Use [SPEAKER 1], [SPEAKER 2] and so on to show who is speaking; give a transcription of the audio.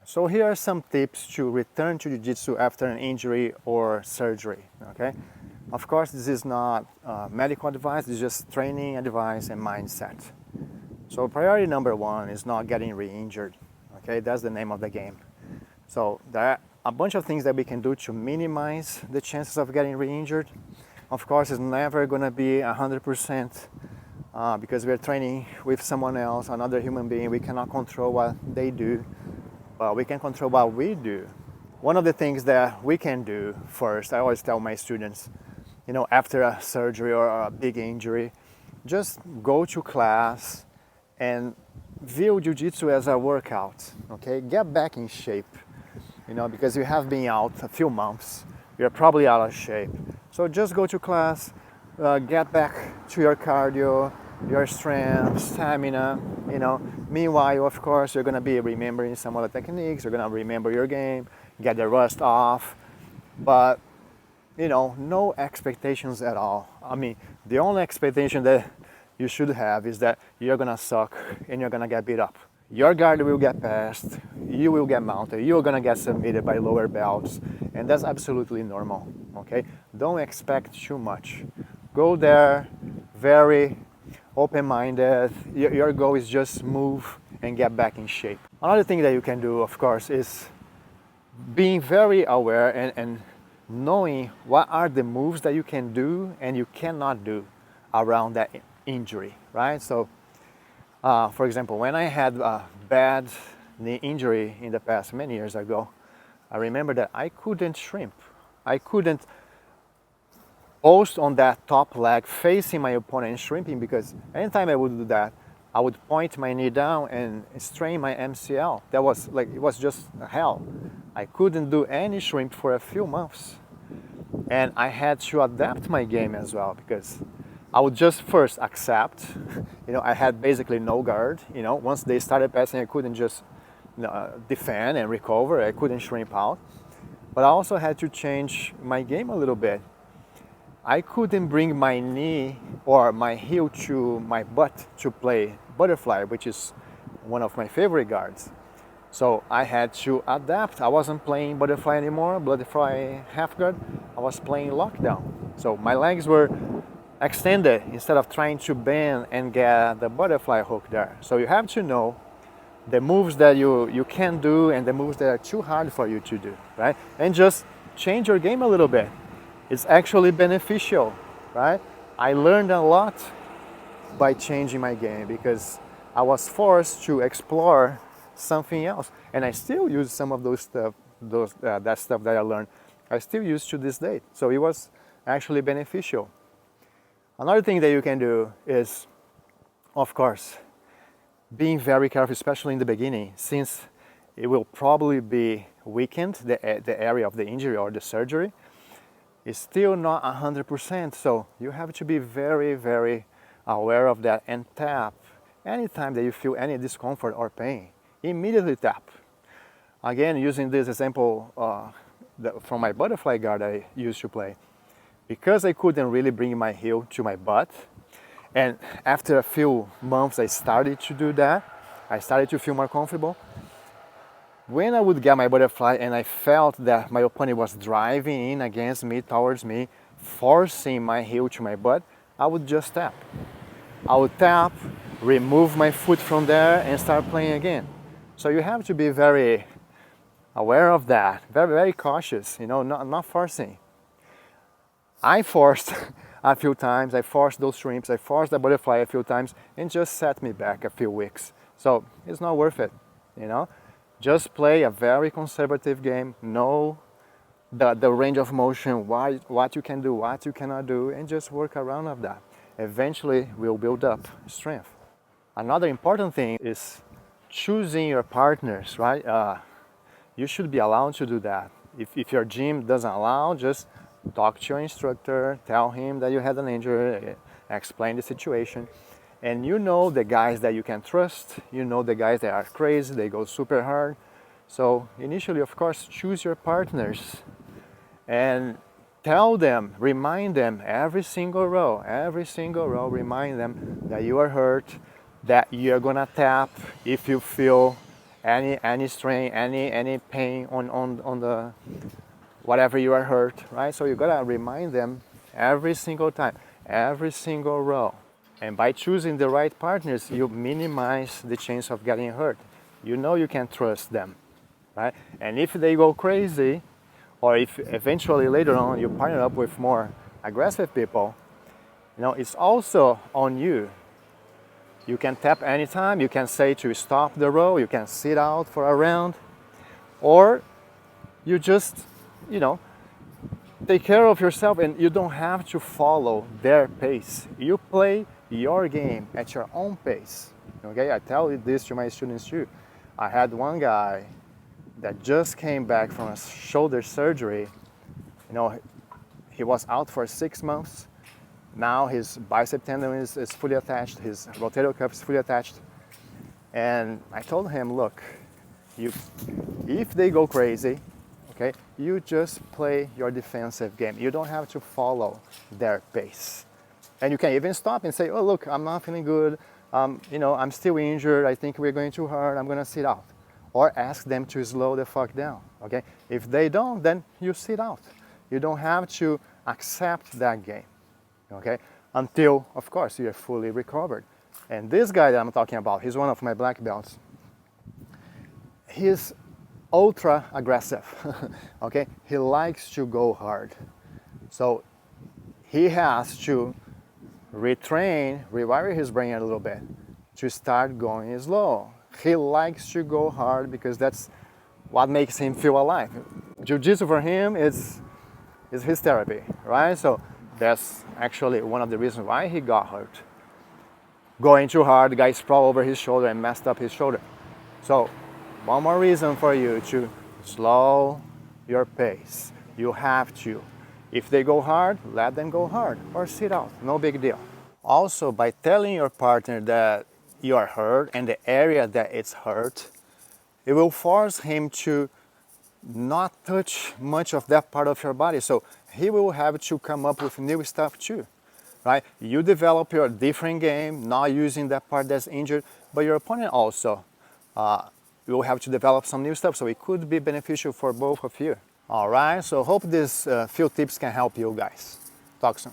[SPEAKER 1] So here are some tips to return to Jiu-Jitsu after an injury or surgery, okay? Of course, this is not medical advice, it's just training advice and mindset. So priority number one is not getting re-injured, okay? That's the name of the game. So there are a bunch of things that we can do to minimize the chances of getting re-injured. Of course, it's never gonna be 100% because we're training with someone else, another human being. We cannot control what they do, but we can control what we do. One of the things that we can do first, I always tell my students, after a surgery or a big injury, just go to class and view Jiu-Jitsu as a workout, okay? Get back in shape, because you have been out a few months, you're probably out of shape. So just go to class, get back to your cardio, your strength, stamina, Meanwhile, of course, you're gonna be remembering some of the techniques, you're gonna remember your game, get the rust off, but, no expectations at all. I mean, the only expectation that you should have is that you're gonna suck and you're gonna get beat up. Your guard will get passed, you will get mounted, you're gonna get submitted by lower belts, and that's absolutely normal, okay? Don't expect too much. Go there very open-minded. Your goal is just move and get back in shape. Another thing that you can do, of course, is being very aware and knowing what are the moves that you can do and you cannot do around that injury, right? So, for example, when I had a bad knee injury in the past many years ago, I remember that I couldn't shrimp. I couldn't post on that top leg facing my opponent shrimping, because anytime I would do that, I would point my knee down and strain my MCL. That was it was just hell. I couldn't do any shrimp for a few months. And I had to adapt my game as well, because I would just first accept, I had basically no guard. Once they started passing, I couldn't just defend and recover. I couldn't shrimp out. But I also had to change my game a little bit. I couldn't bring my knee or my heel to my butt to play butterfly, which is one of my favorite guards. So I had to adapt. I wasn't playing butterfly anymore, butterfly half guard. I was playing lockdown. So my legs were extended instead of trying to bend and get the butterfly hook there. So you have to know the moves that you can do and the moves that are too hard for you to do, right? And just change your game a little bit. It's actually beneficial, right? I learned a lot by changing my game because I was forced to explore something else, and I still use some of that stuff that I learned. I still use to this day, so it was actually beneficial. Another thing that you can do is, of course, being very careful, especially in the beginning, since it will probably be weakened, the area of the injury or the surgery. It's still not 100%, so you have to be very, very aware of that and tap. Anytime that you feel any discomfort or pain, immediately tap. Again, using this example from my butterfly guard I used to play, because I couldn't really bring my heel to my butt, and after a few months I started to do that, I started to feel more comfortable. When I would get my butterfly and I felt that my opponent was driving in against me, towards me, forcing my heel to my butt, I would just tap. I would tap, remove my foot from there and start playing again. So you have to be very aware of that, very, very cautious, not forcing. I forced a few times, I forced those shrimps, I forced the butterfly a few times, and just set me back a few weeks. So it's not worth it, Just play a very conservative game, know the range of motion, what you can do, what you cannot do, and just work around of that. Eventually, we'll build up strength. Another important thing is choosing your partners, right? You should be allowed to do that. If your gym doesn't allow, just talk to your instructor, tell him that you had an injury, explain the situation. And the guys that you can trust, the guys that are crazy, they go super hard. So initially, of course, choose your partners and tell them, remind them every single row, remind them that you are hurt, that you're gonna tap if you feel any strain, any pain on the whatever you are hurt, right? So you gotta remind them every single time, every single row. And by choosing the right partners, you minimize the chance of getting hurt. You know you can trust them, right? And if they go crazy, or if eventually later on you partner up with more aggressive people, you know, it's also on you. You can tap anytime, you can say to stop the row, you can sit out for a round, or you just, you know, take care of yourself and you don't have to follow their pace. You play your game at your own pace. Okay, I tell this to my students too. I had one guy that just came back from a shoulder surgery. You know, he was out for 6 months. Now his bicep tendon is fully attached, his rotator cuff is fully attached. And I told him, look, if they go crazy, okay, you just play your defensive game. You don't have to follow their pace. And you can even stop and say, oh, look, I'm not feeling good. You know, I'm still injured. I think we're going too hard. I'm going to sit out. Or ask them to slow the fuck down, okay? If they don't, then you sit out. You don't have to accept that game, okay? Until, of course, you're fully recovered. And this guy that I'm talking about, he's one of my black belts. He's ultra aggressive, okay? He likes to go hard. So he has to retrain, rewire his brain a little bit to start going slow. He likes to go hard because that's what makes him feel alive. Jiu-jitsu for him is his therapy, right? So that's actually one of the reasons why he got hurt. Going too hard, the guy sprawled over his shoulder and messed up his shoulder. So one more reason for you to slow your pace. You have to. If they go hard, let them go hard or sit out, no big deal. Also, by telling your partner that you are hurt and the area that it's hurt, it will force him to not touch much of that part of your body. So he will have to come up with new stuff too, right? You develop your different game, not using that part that's injured, but your opponent also will have to develop some new stuff. So it could be beneficial for both of you. All right, so hope these few tips can help you guys. Talk soon.